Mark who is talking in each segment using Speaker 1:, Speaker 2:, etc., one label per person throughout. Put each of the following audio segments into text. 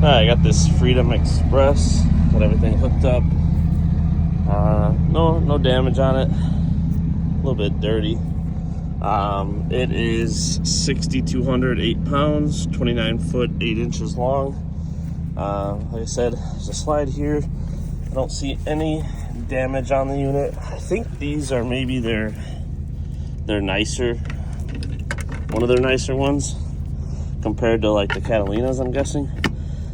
Speaker 1: I got this Freedom Express. Got everything hooked up. No damage on it. A little bit dirty. It is 6,200, 8 pounds, 29 foot, 8 inches long. Like I said, there's a slide here. I don't see any damage on the unit. I think these are maybe their nicer, one of their nicer ones compared to like the Catalinas, I'm guessing.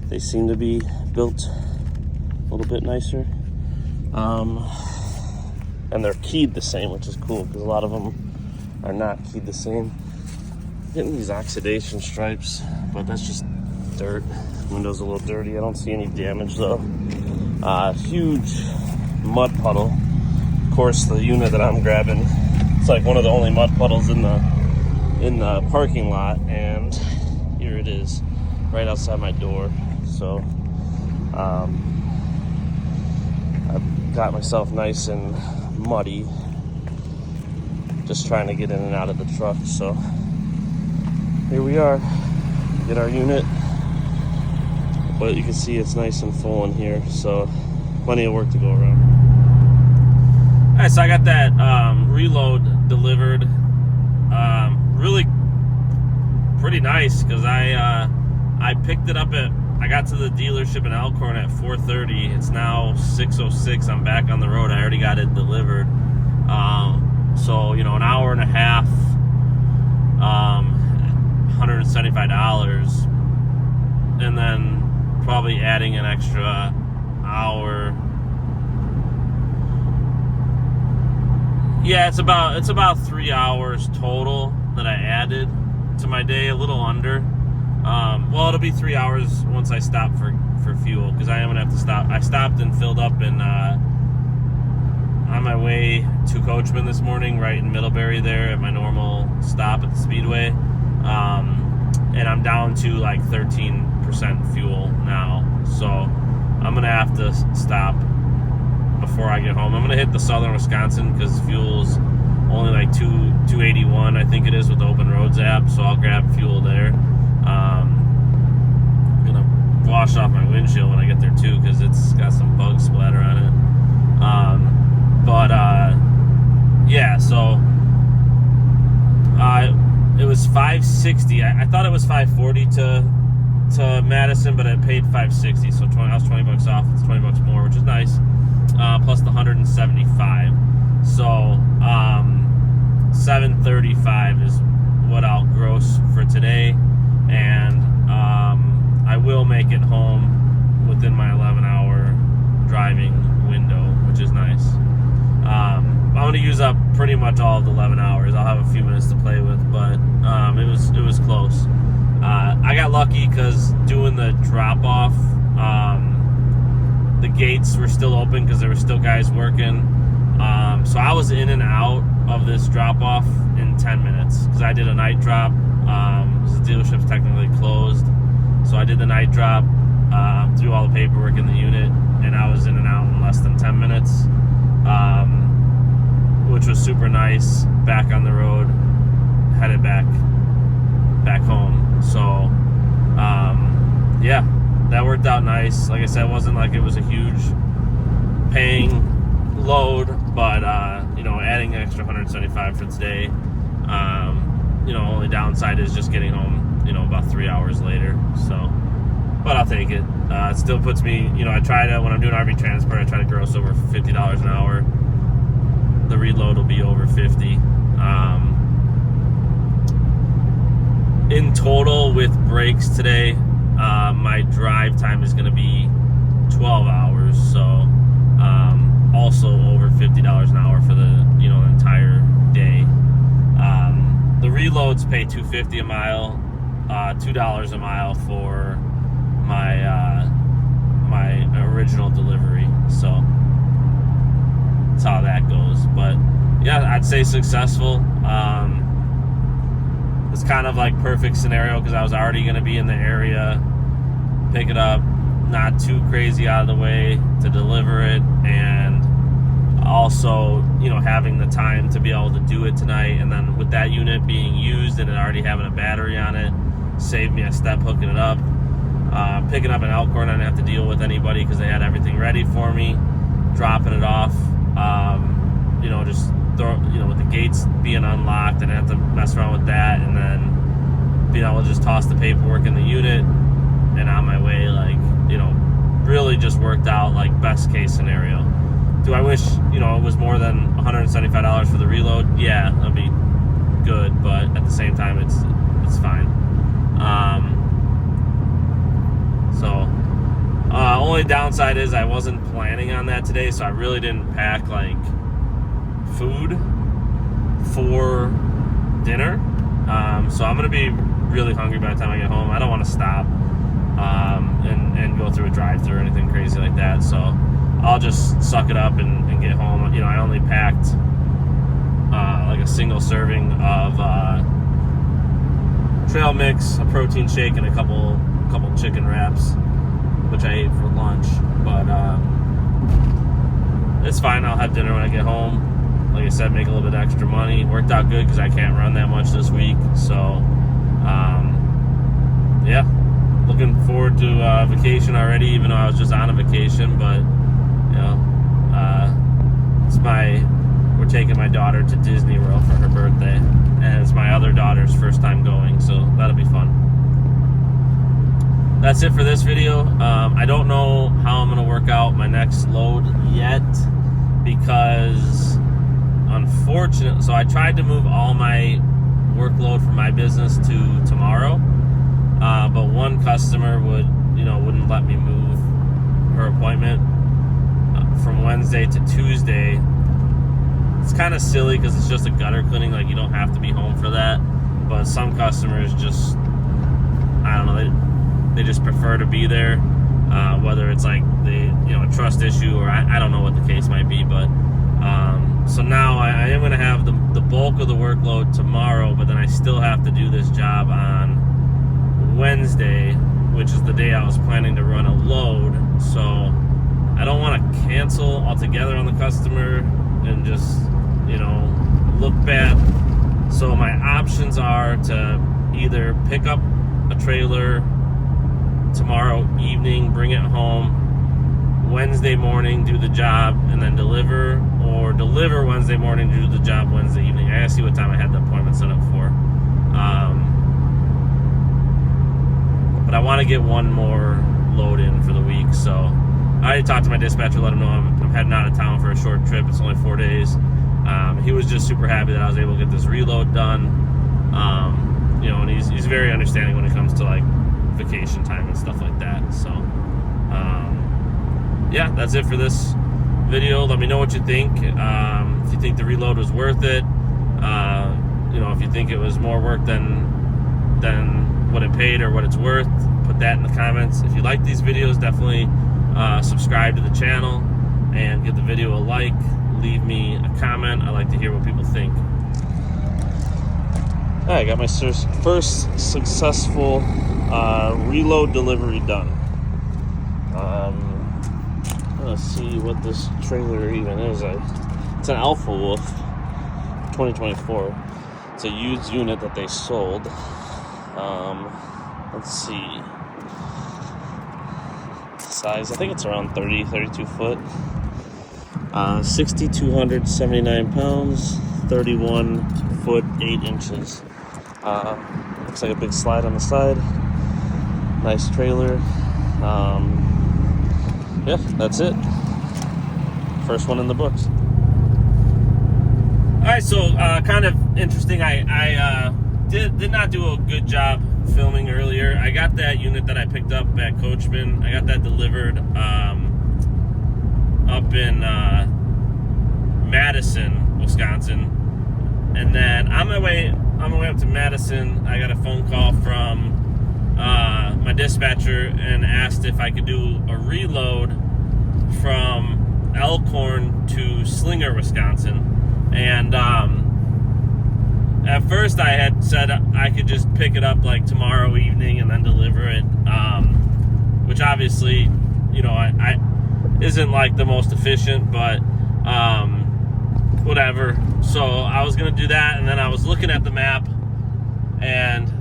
Speaker 1: They seem to be built a little bit nicer. And they're keyed the same, which is cool because a lot of them are not keyed the same. Getting these oxidation stripes, but that's just dirt. Window's a little dirty. I don't see any damage though. Huge mud puddle. Of course, the unit that I'm grabbing, it's like one of the only mud puddles in the parking lot, and here it is, right outside my door. So, I've got myself nice and muddy, just trying to get in and out of the truck. So, here we are. Get our unit. But you can see it's nice and full in here, so plenty of work to go around. All right, so I got that reload delivered. Really pretty nice because I picked it up I got to the dealership in Elkhorn at 4:30. It's now 6:06. I'm back on the road. I already got it delivered. So an hour and a half, $175, and then probably adding an extra hour. Yeah, it's about 3 hours total that I added to my day, a little under. Well, it'll be 3 hours once I stop for fuel, because I am gonna have to stop. I stopped and filled up on my way to Coachman this morning, right in Middlebury there at my normal stop at the Speedway. And I'm down to like 13% fuel now, so I'm gonna have to stop before I get home. I'm gonna hit the Southern Wisconsin because fuel's only like $2.81, I think it is, with the Open Roads app. So I'll grab fuel there. I'm gonna wash off my windshield when I get there too, because it's got some bug splatter on it. Yeah, so it was $5.60. I thought it was $5.40 to Madison, but I paid $5.60, so I was $20 off. It's $20 more, which is nice. Plus the $175. So $735 is what I'll gross for today, and I will make it home within my 11-hour driving window, which is nice. I'm going to use up pretty much all of the 11 hours. I'll have a few minutes to play with, but it was close. I got lucky because doing the drop-off, the gates were still open because there were still guys working. So I was in and out of this drop-off in 10 minutes because I did a night drop. The dealership's technically closed, so I did the night drop, threw all the paperwork in the unit, and I was in and out in less than 10 minutes. Which was super nice. Back on the road, headed back home. So, yeah, that worked out nice. Like I said, it wasn't like it was a huge paying load, but adding an extra $175 for today. Only downside is just getting home, about 3 hours later. So, but I'll take it. It still puts me, I try to, when I'm doing RV transport, I try to gross over $50 an hour. The reload will be over 50. In total with breaks today, my drive time is going to be 12 hours. So also over $50 an hour for the entire day. The reloads pay $2.50 a mile, $2 a mile for my original delivery. So that's how that goes. But yeah, I'd say successful. It's kind of like perfect scenario because I was already going to be in the area, pick it up, not too crazy out of the way to deliver it, and also having the time to be able to do it tonight. And then with that unit being used and it already having a battery on it, saved me a step hooking it up. Picking up an Elkhorn, I didn't have to deal with anybody because they had everything ready for me. Dropping it off, just with the gates being unlocked, I didn't have to mess around with that, and then being able to just toss the paperwork in the unit and on my way, really just worked out like best case scenario. Do I wish, it was more than $175 for the reload? Yeah, that'd be good, but at the same time, it's fine. Only downside is I wasn't planning on that today, so I really didn't pack food for dinner. So I'm gonna be really hungry by the time I get home. I don't want to stop and go through a drive-thru or anything crazy like that. So I'll just suck it up and get home. I only packed a single serving of trail mix, a protein shake, and a couple chicken wraps, which I ate for lunch. But it's fine. I'll have dinner when I get home. Like I said, make a little bit extra money. Worked out good because I can't run that much this week. So looking forward to vacation already, even though I was just on a vacation. But we're taking my daughter to Disney World for her birthday, and it's my other daughter's first time going, so that'll be fun. That's it for this video. I don't know how I'm going to work out my next load yet, because unfortunately, so I tried to move all my workload for my business to tomorrow, but one customer wouldn't let me move her appointment from Wednesday to Tuesday. It's kind of silly because it's just a gutter cleaning, you don't have to be home for that, but some customers just, I don't know, they just prefer to be there, whether it's a trust issue or I don't know what the case might be. But so now I am going to have the bulk of the workload tomorrow, but then I still have to do this job on Wednesday, which is the day I was planning to run a load. So I don't want to cancel altogether on the customer and just look bad. So my options are to either pick up a trailer tomorrow evening, bring it home, Wednesday morning do the job, and then deliver, or deliver Wednesday morning, do the job Wednesday evening. I gotta see what time I had the appointment set up for. But I want to get one more load in for the week. So I already talked to my dispatcher, let him know I'm heading out of town for a short trip. It's only 4 days. He was just super happy that I was able to get this reload done. And he's very understanding when it comes to vacation time and stuff like that. So that's it for this video. Let me know what you think. If you think the reload was worth it, if you think it was more work than what it paid or what it's worth, put that in the comments. If you like these videos, definitely subscribe to the channel and give the video a like. Leave me a comment. I like to hear what people think. I got my first successful reload delivery done. Let's see what this trailer even is. It's an Alpha Wolf 2024. It's a used unit that they sold. Let's see. Size, I think it's around 32 foot. 6,279 pounds, 31 foot 8 inches. Looks like a big slide on the side. Nice trailer. That's it. First one in the books. Alright, so kind of interesting. I did not do a good job filming earlier. I got that unit that I picked up at Coachman. I got that delivered up in Madison, Wisconsin. And then on my way up to Madison, I got a phone call from my dispatcher and asked if I could do a reload from Elkhorn to Slinger, Wisconsin. And at first I had said I could just pick it up tomorrow evening and then deliver it, which obviously, I isn't the most efficient, but whatever. So I was gonna do that, and then I was looking at the map, and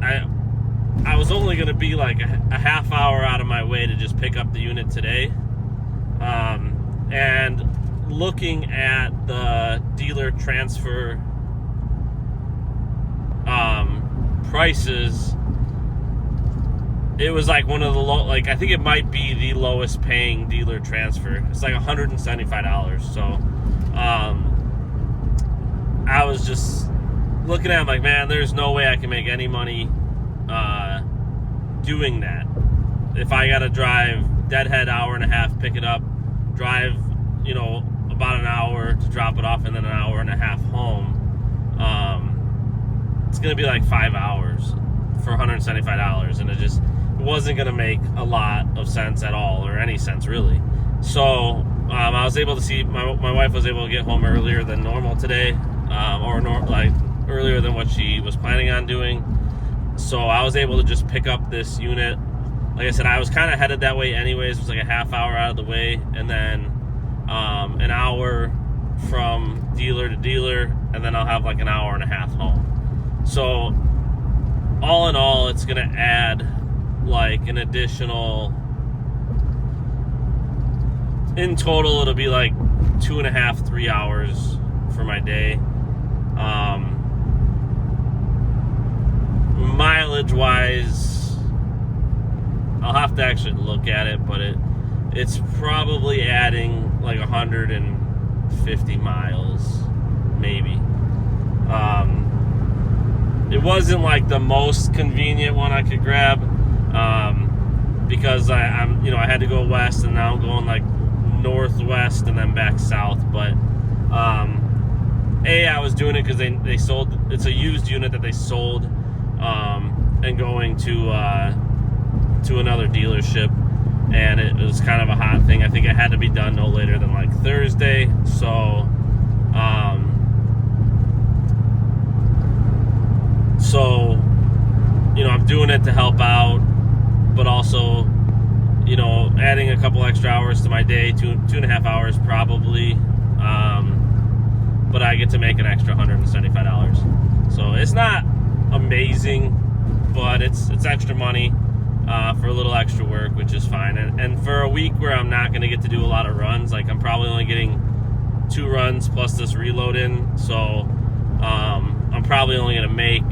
Speaker 1: I was only gonna be a half just pick up the unit today. And looking at the dealer transfer prices, it was like one of the low, like I think it might be the lowest paying dealer transfer. It's like $175. So I was just looking at it, I'm like, man, there's no way I can make any money doing that. If I gotta drive deadhead hour and a half, pick it up, drive, you know, about an hour to drop it off, and then an hour and a half home, it's gonna be like 5 hours for $175, and it wasn't gonna make a lot of sense at all, or any sense really. So I was able to see my wife was able to get home earlier than normal today, like earlier than what she was planning on doing. So I was able to just pick up this unit. Like I said, I was kind of headed that way anyways. It was like a half hour out of the way, and then an hour from dealer to dealer, and then I'll have like an hour and a half home. So all in all, it's gonna add like an additional, in total it'll be like 2.5, 3 hours for my day. Mileage wise, I'll have to actually look at it, but it's probably adding like 150 miles, maybe. It wasn't like the most convenient one I could grab, because I had to go west, and now I'm going like northwest and then back south. But I was doing it because they sold, it's a used unit that they sold, and going to another dealership, and it was kind of a hot thing. I think it had to be done no later than like Thursday. So I'm doing it to help out, but also, adding a couple extra hours to my day, 2.5 hours probably. But I get to make an extra $175. So it's not amazing, but it's extra money for a little extra work, which is fine. And for a week where I'm not going to get to do a lot of runs, like I'm probably only getting 2 runs plus this reload in. So I'm probably only going to make,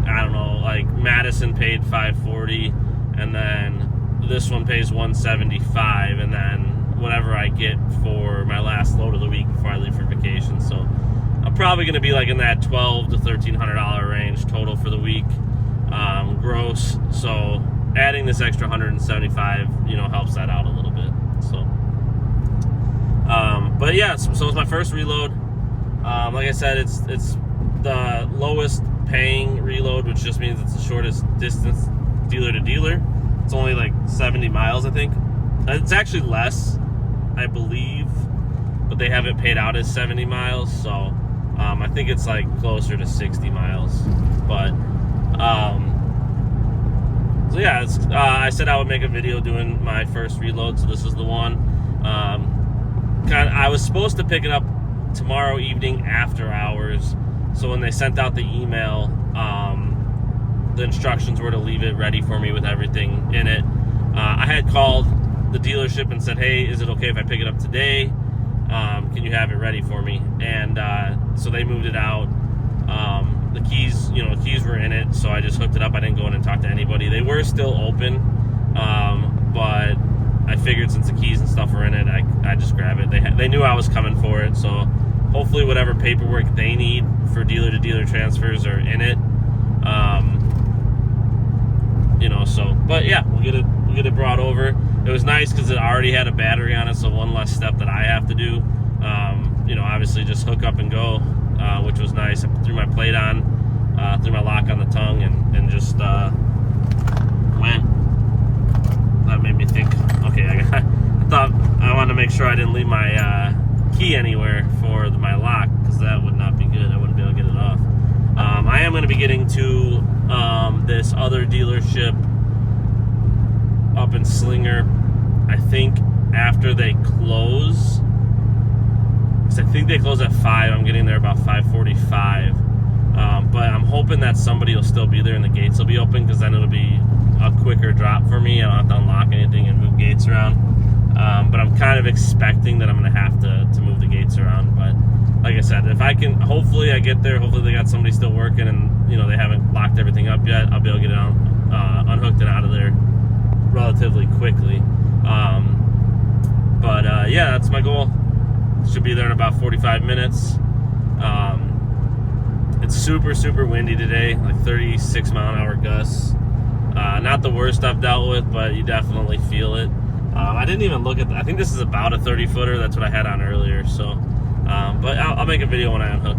Speaker 1: I don't know, like Madison paid $540, and then this one pays $175, and then whatever I get for my last load of the week before I leave for vacation. So I'm probably going to be like in that $1,200 to $1,300 range total for the week, gross. So adding this extra 175, helps that out a little bit. So, but yeah, so it's my first reload. Like I said, it's the lowest paying reload, which just means it's the shortest distance dealer to dealer. It's only like 70 miles, I think. It's actually less, I believe, but they have it paid out as 70 miles. So I think it's like closer to 60 miles. But so yeah, I said I would make a video doing my first reload, so this is the one. I was supposed to pick it up tomorrow evening after hours. So when they sent out the email, the instructions were to leave it ready for me with everything in it. I had called the dealership and said, hey, is it okay if I pick it up today? Can you have it ready for me? And so they moved it out. The keys were in it, so I just hooked it up. I didn't go in and talk to anybody. They were still open, but I figured since the keys and stuff were in it, I just grab it. They knew I was coming for it, so hopefully whatever paperwork they need for dealer-to-dealer transfers are in it. But yeah, we'll get it brought over. It was nice because it already had a battery on it, so one less step that I have to do. Obviously just hook up and go, which was nice. I threw my plate on, threw my lock on the tongue, and just went. That made me think, okay, I thought I wanted to make sure I didn't leave my key anywhere for my lock, because that would not be good. I wouldn't be able to get it off. I am going to be getting to this other dealership up in Slinger, I think after they close, because I think they close at 5. I'm getting there about 5:45. But I'm hoping that somebody will still be there and the gates will be open, because then it'll be a quicker drop for me. I don't have to unlock anything and move gates gates around. But I'm kind of expecting that I'm going to have to move the gates around. But like I said, if I can, hopefully I get there. Hopefully they got somebody still working and, you know, they haven't locked everything up yet. I'll be able to get it out, unhooked and out of there relatively quickly. Yeah, that's my goal. Should be there in about 45 minutes. It's super windy today, like 36 mile an hour gusts. Not the worst I've dealt with, but you definitely feel it. I didn't even look at I think this is about a 30 footer. That's what I had on earlier. So, but I'll make a video when I unhook.